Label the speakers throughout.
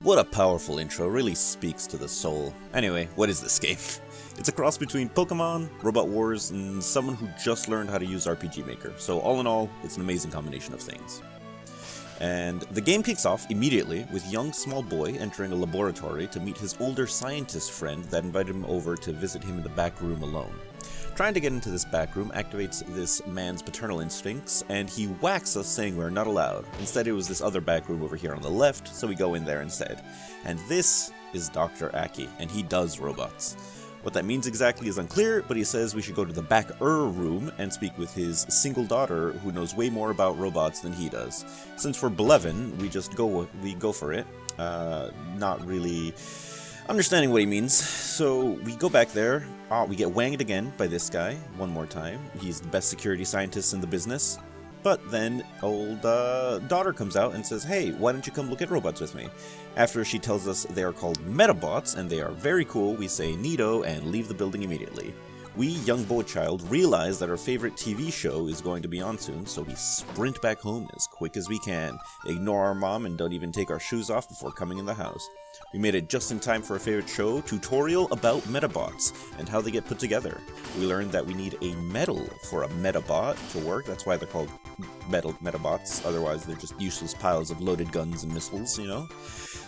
Speaker 1: What a powerful intro, really speaks to the soul. Anyway, what is this game? It's a cross between Pokemon, Robot Wars, and someone who just learned how to use RPG Maker, so all in all, it's an amazing combination of things. And the game kicks off immediately with young small boy entering a laboratory to meet his older scientist friend that invited him over to visit him in the back room alone. Trying to get into this back room activates this man's paternal instincts, and he whacks us saying we're not allowed. Instead, it was this other back room over here on the left, so we go in there instead. And this is Dr. Aki, and he does robots. What that means exactly is unclear, but he says we should go to the back-er room and speak with his single daughter, who knows way more about robots than he does. Since we're Blevin, we go for it, not really understanding what he means. So we go back there, we get wanged again by this guy, one more time. He's the best security scientist in the business. But then old daughter comes out and says, hey, why don't you come look at robots with me? After she tells us they are called Medabots and they are very cool, we say neato and leave the building immediately. We, young boy child, realize that our favorite TV show is going to be on soon, so we sprint back home as quick as we can, ignore our mom, and don't even take our shoes off before coming in the house. We made it just in time for our favorite show, tutorial about Medabots, and how they get put together. We learned that we need a medal for a Medabot to work, that's why they're called Medabots, otherwise they're just useless piles of loaded guns and missiles, you know?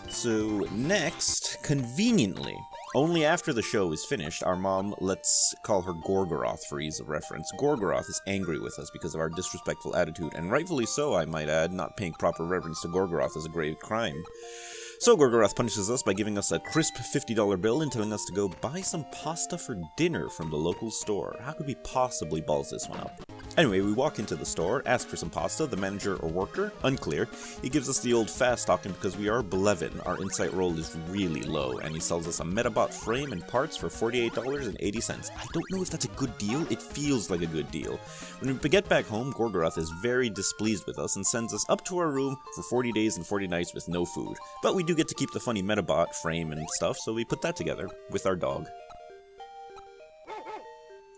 Speaker 1: So next, conveniently, only after the show is finished, our mom lets call her Gorgoroth for ease of reference. Gorgoroth is angry with us because of our disrespectful attitude, and rightfully so, I might add. Not paying proper reverence to Gorgoroth is a grave crime. So Gorgoroth punishes us by giving us a crisp $50 bill and telling us to go buy some pasta for dinner from the local store. How could we possibly balls this one up? Anyway, we walk into the store, ask for some pasta, the manager or worker, unclear. He gives us the old fast talk, and because we are Blevin, our insight roll is really low, and he sells us a Medabot frame and parts for $48.80. I don't know if that's a good deal, it feels like a good deal. When we get back home, Gorgoroth is very displeased with us and sends us up to our room for 40 days and 40 nights with no food. But we do get to keep the funny Medabot frame and stuff, so we put that together with our dog.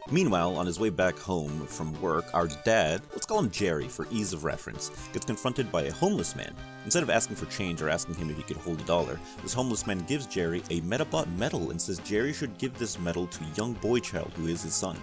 Speaker 1: Meanwhile, on his way back home from work, our dad, let's call him Jerry for ease of reference, gets confronted by a homeless man. Instead of asking for change or asking him if he could hold $1, this homeless man gives Jerry a Medabot medal and says Jerry should give this medal to young boy child who is his son.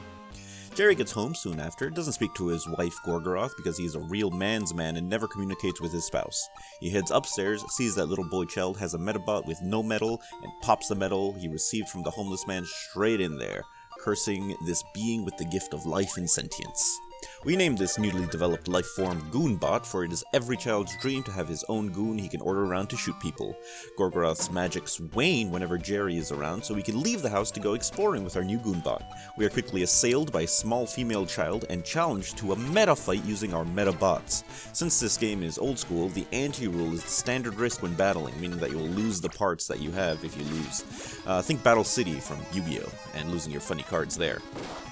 Speaker 1: Jerry gets home soon after, doesn't speak to his wife Gorgoroth because he is a real man's man and never communicates with his spouse. He heads upstairs, sees that little boy child has a Medabot with no medal, and pops the medal he received from the homeless man straight in there, cursing this being with the gift of life and sentience. We named this newly developed life form Goonbot, for it is every child's dream to have his own goon he can order around to shoot people. Gorgoroth's magics wane whenever Jerry is around, so we can leave the house to go exploring with our new Goonbot. We are quickly assailed by a small female child and challenged to a meta fight using our Medabots. Since this game is old school, the anti-rule is the standard risk when battling, meaning that you will lose the parts that you have if you lose. Think Battle City from Yu-Gi-Oh! And losing your funny cards there.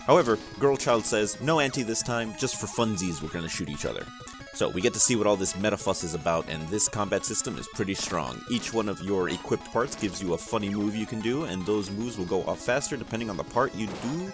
Speaker 1: However, girl child says, no anti this time, just for funsies we're gonna shoot each other. So we get to see what all this meta fuss is about, and this combat system is pretty strong. Each one of your equipped parts gives you a funny move you can do, and those moves will go off faster depending on the part you do,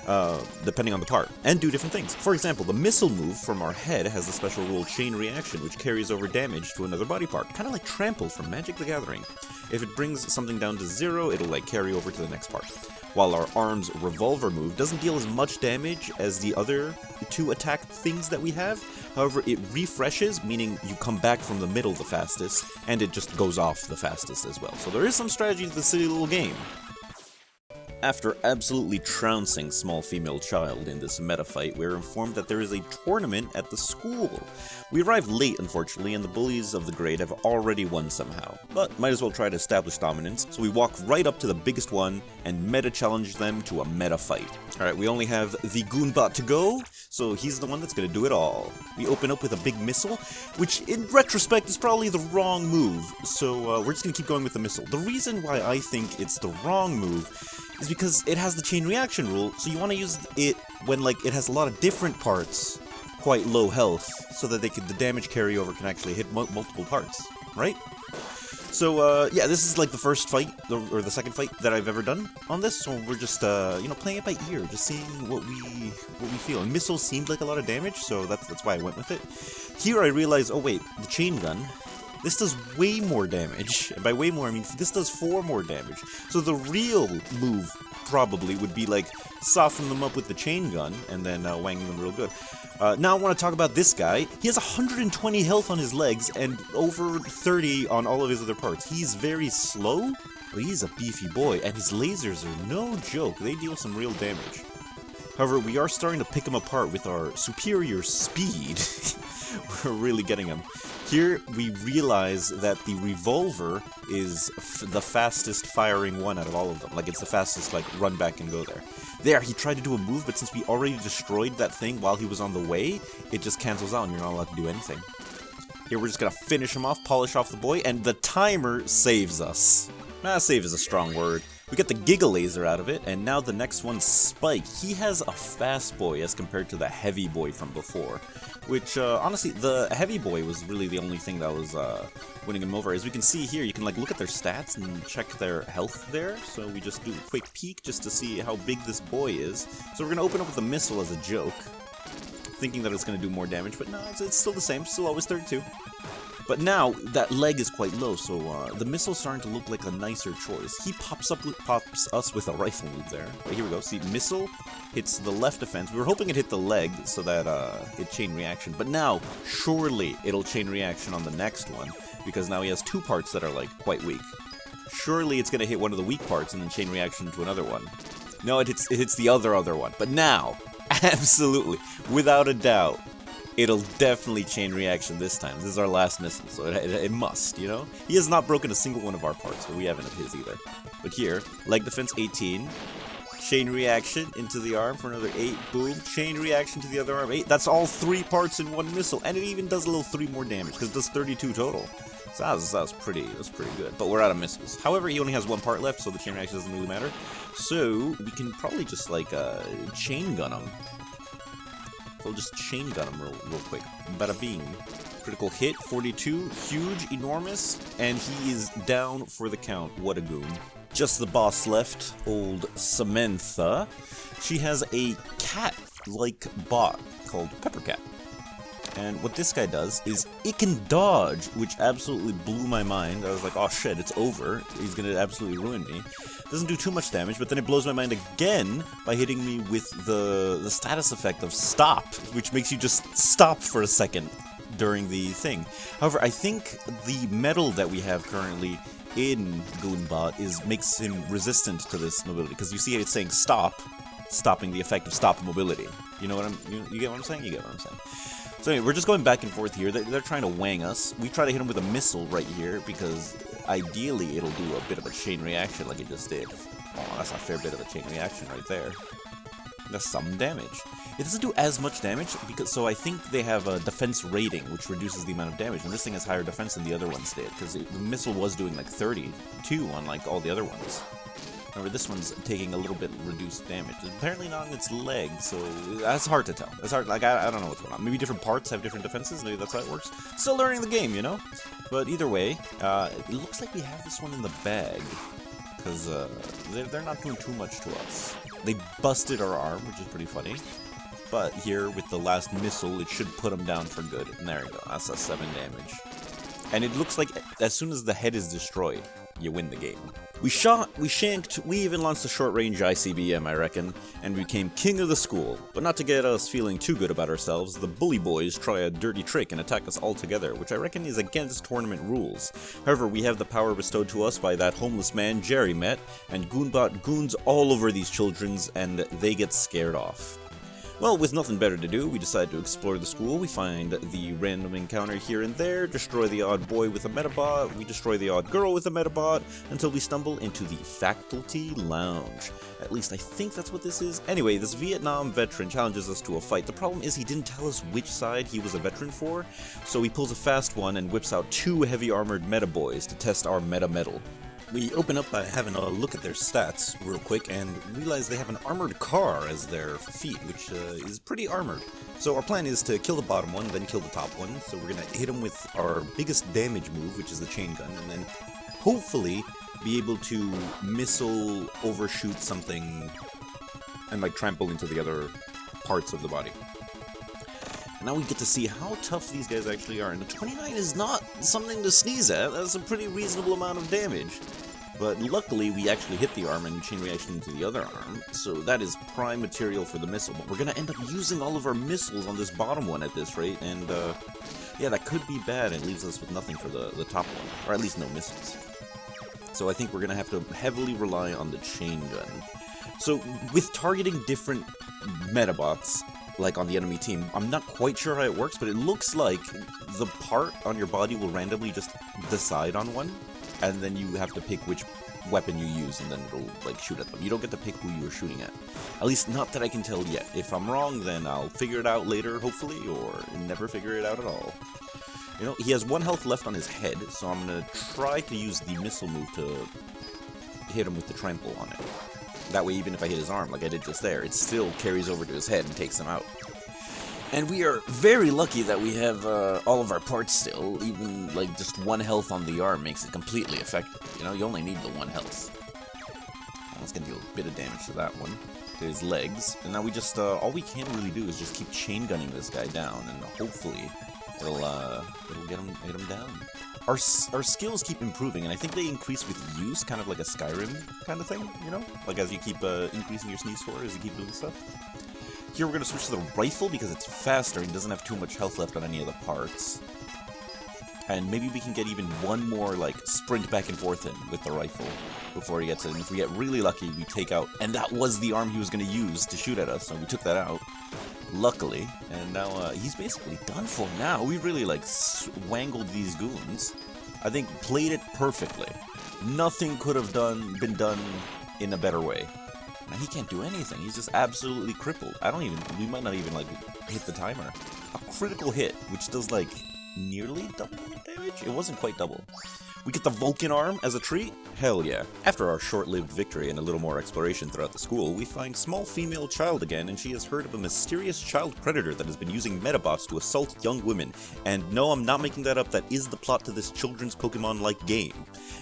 Speaker 1: and do different things. For example, the missile move from our head has the special rule Chain Reaction, which carries over damage to another body part, kind of like Trample from Magic the Gathering. If it brings something down to 0, it'll carry over to the next part. While our arm's revolver move doesn't deal as much damage as the other two attack things that we have, however it refreshes, meaning you come back from the middle the fastest, and it just goes off the fastest as well. So there is some strategy to the silly little game. After absolutely trouncing small female child in this meta fight, we are informed that there is a tournament at the school. We arrive late, unfortunately, and the bullies of the grade have already won somehow. But might as well try to establish dominance, so we walk right up to the biggest one and meta challenge them to a meta fight. Alright, we only have the Goonbot to go, so he's the one that's gonna do it all. We open up with a big missile, which in retrospect is probably the wrong move, so we're just gonna keep going with the missile. The reason why I think it's the wrong move is because it has the chain reaction rule, so you want to use it when it has a lot of different parts, quite low health, so that the damage carryover can actually hit multiple parts, right? So yeah, this is the first fight, or the second fight that I've ever done on this, so we're just playing it by ear, just seeing what we feel. And missiles seemed like a lot of damage, so that's why I went with it. Here I realized, oh wait, the chain gun This does way more damage. And by way more, I mean this does 4 more damage. So the real move probably would be like soften them up with the chain gun and then wang them real good. Now I want to talk about this guy. He has 120 health on his legs and over 30 on all of his other parts. He's very slow, but he's a beefy boy, and his lasers are no joke. They deal some real damage. However, we are starting to pick him apart with our superior speed. We're really getting him. Here, we realize that the revolver is the fastest firing one out of all of them. Like, it's the fastest, like, run back and go there. There, he tried to do a move, but since we already destroyed that thing while he was on the way, it just cancels out and you're not allowed to do anything. Here, we're just gonna finish him off, polish off the boy, and the timer saves us. Save is a strong word. We get the Giga Laser out of it, and now the next one's Spike. He has a fast boy as compared to the heavy boy from before, which, honestly, the heavy boy was really the only thing that was winning him over. As we can see here, you can like look at their stats and check their health there, so we just do a quick peek just to see how big this boy is. So we're going to open up with a missile as a joke, thinking that it's going to do more damage, but no, it's still the same, still always 32. But now, that leg is quite low, so the missile's starting to look like a nicer choice. He pops us with a rifle move there. Right, here we go. See, missile hits the left defense. We were hoping it hit the leg so that it chain reaction. But now, surely it'll chain reaction on the next one, because now he has 2 parts that are, like, quite weak. Surely it's going to hit one of the weak parts and then chain reaction to another one. No, it hits the other one. But now, absolutely, without a doubt, it'll definitely chain reaction this time. This is our last missile, so it must, you know? He has not broken a single one of our parts, but we haven't of his either. But here, leg defense 18, chain reaction into the arm for another 8, boom, chain reaction to the other arm, 8. That's all 3 parts in one missile, and it even does a little 3 more damage, because it does 32 total. So that was pretty good, but we're out of missiles. However, he only has 1 part left, so the chain reaction doesn't really matter. So, we can probably just, like, chain gun him. We'll just chain gun him real quick. Bada bing. Critical hit, 42, huge, enormous, and he is down for the count. What a goon. Just the boss left, old Samantha. She has a cat-like bot called Peppercat. And what this guy does is it can dodge, which absolutely blew my mind. I was like, oh shit, it's over. He's gonna absolutely ruin me. Doesn't do too much damage, but then it blows my mind again by hitting me with the status effect of stop, which makes you just stop for a second during the thing. However, I think the metal that we have currently in Goonbot makes him resistant to this mobility, because you see it's saying stop, stopping the effect of stop mobility. You know what you get what I'm saying? You get what I'm saying. So anyway, we're just going back and forth here. They're trying to wang us. We try to hit them with a missile right here, because ideally it'll do a bit of a chain reaction like it just did. Oh, that's a fair bit of a chain reaction right there. That's some damage. It doesn't do as much damage, so I think they have a defense rating, which reduces the amount of damage, and this thing has higher defense than the other ones did, because the missile was doing like 32 on like all the other ones. However, this one's taking a little bit reduced damage. Apparently not on its leg, so that's hard to tell. It's hard, like, I don't know what's going on. Maybe different parts have different defenses, maybe that's how it works. Still learning the game, you know? But either way, it looks like we have this one in the bag, because they're not doing too much to us. They busted our arm, which is pretty funny. But here, with the last missile, it should put them down for good. And there we go, that's a 7 damage. And it looks like as soon as the head is destroyed, you win the game. We shot, we shanked, we even launched a short-range ICBM, I reckon, and became king of the school. But not to get us feeling too good about ourselves, the bully boys try a dirty trick and attack us all together, which I reckon is against tournament rules. However, we have the power bestowed to us by that homeless man Jerry met, and Goonbot goons all over these childrens, and they get scared off. Well, with nothing better to do, we decide to explore the school. We find the random encounter here and there, destroy the odd boy with a Medabot, we destroy the odd girl with a Medabot, until we stumble into the faculty lounge. At least I think that's what this is. Anyway, this Vietnam veteran challenges us to a fight. The problem is he didn't tell us which side he was a veteran for, so he pulls a fast one and whips out 2 heavy armored Meda boys to test our Meda metal. We open up by having a look at their stats real quick and realize they have an armored car as their feat, which is pretty armored. So our plan is to kill the bottom one, then kill the top one. So we're going to hit them with our biggest damage move, which is the chain gun, and then hopefully be able to missile overshoot something and like trample into the other parts of the body. Now we get to see how tough these guys actually are, and the 29 is not something to sneeze at. That's a pretty reasonable amount of damage. But luckily, we actually hit the arm and chain reaction into the other arm, so that is prime material for the missile. But we're going to end up using all of our missiles on this bottom one at this rate, and yeah, that could be bad. It leaves us with nothing for the top one, or at least no missiles. So I think we're going to have to heavily rely on the chain gun. So with targeting different Medabots, like on the enemy team, I'm not quite sure how it works, but it looks like the part on your body will randomly just decide on one, and then you have to pick which weapon you use, and then it'll like shoot at them. You don't get to pick who you're shooting at least not that I can tell yet. If I'm wrong, then I'll figure it out later, hopefully, or never figure it out at all. You know, he has 1 health left on his head, so I'm gonna try to use the missile move to hit him with the trample on it. That way, even if I hit his arm, like I did just there, it still carries over to his head and takes him out. And we are very lucky that we have all of our parts still. Even, like, just 1 health on the arm makes it completely effective. You know, you only need the 1 health. That's gonna deal a bit of damage to that one. To his legs. And now we just, all we can really do is just keep chain gunning this guy down, and hopefully it'll get him down. Our skills keep improving, and I think they increase with use, kind of like a Skyrim kind of thing, you know? Like as you keep increasing your sneeze score, as you keep doing stuff. Here we're going to switch to the rifle because it's faster and doesn't have too much health left on any of the parts. And maybe we can get even 1 more, like, sprint back and forth in with the rifle before he gets it. And if we get really lucky, we take out... And that was the arm he was going to use to shoot at us, so we took that out. Luckily. And now, he's basically done for now. We really, like, wangled these goons. I think played it perfectly. Nothing could have been done in a better way. Now, he can't do anything. He's just absolutely crippled. We might not even, like, hit the timer. A critical hit, which does, like... nearly double damage? It wasn't quite double. We get the Vulcan arm as a treat? Hell yeah. After our short-lived victory and a little more exploration throughout the school, we find small female child again, and she has heard of a mysterious child predator that has been using Medabots to assault young women. And no, I'm not making that up, that is the plot to this children's Pokemon-like game.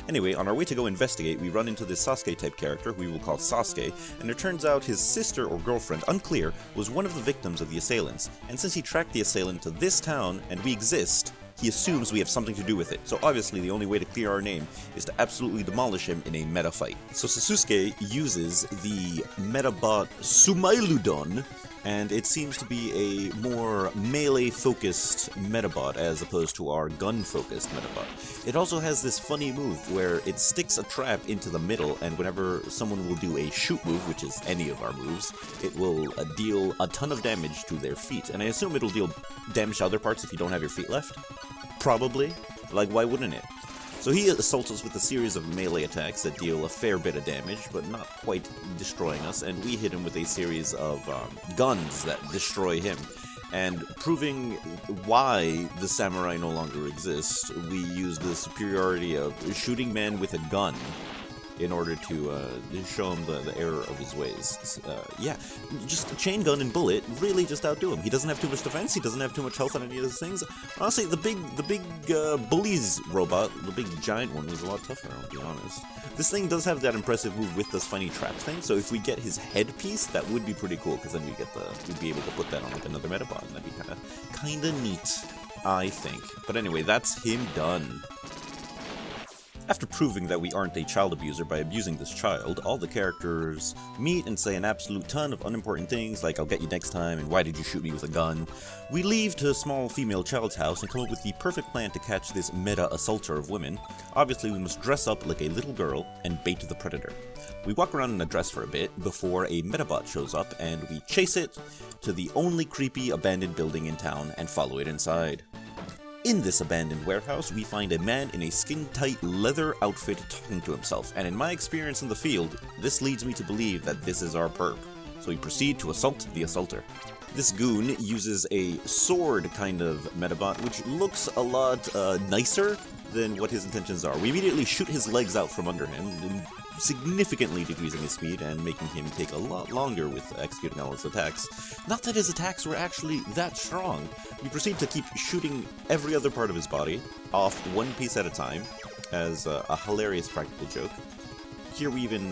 Speaker 1: Anyway, on our way to go investigate, we run into this Sasuke-type character, who we will call Sasuke, and it turns out his sister or girlfriend, unclear, was one of the victims of the assailants. And since he tracked the assailant to this town, and we exist, he assumes we have something to do with it, so obviously the only way to clear our name is to absolutely demolish him in a meta fight. So Sasuke uses the Medabot Sumailudon, and it seems to be a more melee-focused Medabot as opposed to our gun-focused Medabot. It also has this funny move where it sticks a trap into the middle, and whenever someone will do a shoot move, which is any of our moves, it will deal a ton of damage to their feet. And I assume it'll deal damage to other parts if you don't have your feet left? Probably. Like, why wouldn't it? So he assaults us with a series of melee attacks that deal a fair bit of damage, but not quite destroying us, and we hit him with a series of guns that destroy him. And proving why the samurai no longer exists, we use the superiority of shooting men with a gun in order to show him the error of his ways. Yeah, just a chain gun and bullet really just outdo him. He doesn't have too much defense, he doesn't have too much health on any of those things. Honestly, the big bullies robot, the big giant one, was a lot tougher, I'll be honest. This thing does have that impressive move with this funny trap thing, so if we get his headpiece, that would be pretty cool, because then we'd be able to put that on like another Medabot, and that'd be kinda neat, I think. But anyway, that's him done. After proving that we aren't a child abuser by abusing this child, all the characters meet and say an absolute ton of unimportant things like, I'll get you next time, and why did you shoot me with a gun? We leave to a small female child's house and come up with the perfect plan to catch this meta assaulter of women. Obviously, we must dress up like a little girl and bait the predator. We walk around in a dress for a bit before a Medabot shows up, and we chase it to the only creepy abandoned building in town and follow it inside. In this abandoned warehouse, we find a man in a skin-tight leather outfit talking to himself, and in my experience in the field, this leads me to believe that this is our perp. So we proceed to assault the assaulter. This goon uses a sword kind of Medabot, which looks a lot nicer than what his intentions are. We immediately shoot his legs out from under him, significantly decreasing his speed and making him take a lot longer with executing all his attacks. Not that his attacks were actually that strong. We proceed to keep shooting every other part of his body off one piece at a time as a hilarious practical joke. here we even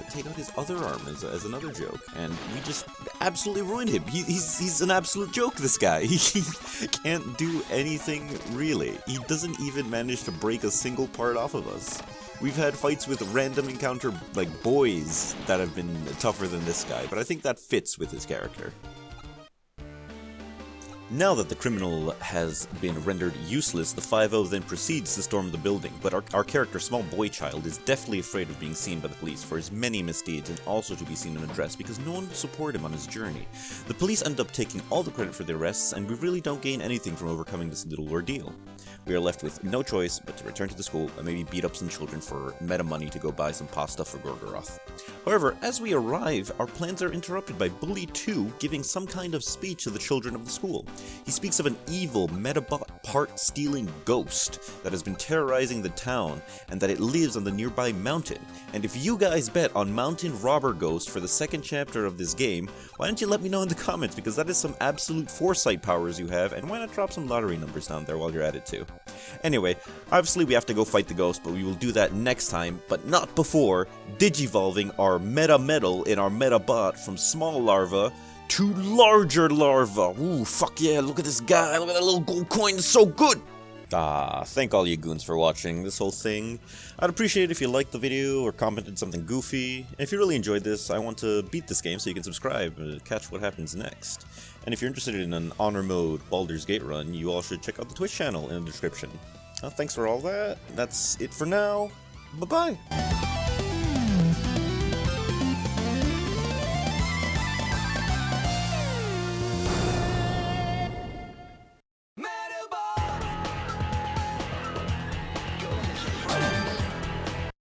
Speaker 1: take out his other arm as another joke, and we just absolutely ruined him. He's an absolute joke, this guy. He can't do anything, really. He doesn't even manage to break a single part off of us. We've had fights with random encounter, like, boys that have been tougher than this guy, but I think that fits with his character. Now that the criminal has been rendered useless, the 5-0 then proceeds to storm the building, but our character, Small Boy Child, is deathly afraid of being seen by the police for his many misdeeds and also to be seen and addressed because no one will support him on his journey. The police end up taking all the credit for the arrests, and we really don't gain anything from overcoming this little ordeal. We are left with no choice but to return to the school and maybe beat up some children for meta money to go buy some pasta for Gorgoroth. However, as we arrive, our plans are interrupted by Bully 2 giving some kind of speech to the children of the school. He speaks of an evil, Medabot part-stealing ghost that has been terrorizing the town and that it lives on the nearby mountain. And if you guys bet on Mountain Robber Ghost for the second chapter of this game, why don't you let me know in the comments, because that is some absolute foresight powers you have, and why not drop some lottery numbers down there while you're at it too. Anyway, obviously we have to go fight the ghost, but we will do that next time, but not before digivolving our Meta Metal in our Medabot from small larva to larger larva. Ooh, fuck yeah, look at this guy, look at that little gold coin, it's so good! Thank all you goons for watching this whole thing. I'd appreciate it if you liked the video or commented something goofy. And if you really enjoyed this, I want to beat this game so you can subscribe to catch what happens next. And if you're interested in an honor mode Baldur's Gate run, you all should check out the Twitch channel in the description. Thanks for all that. That's it for now. Bye-bye!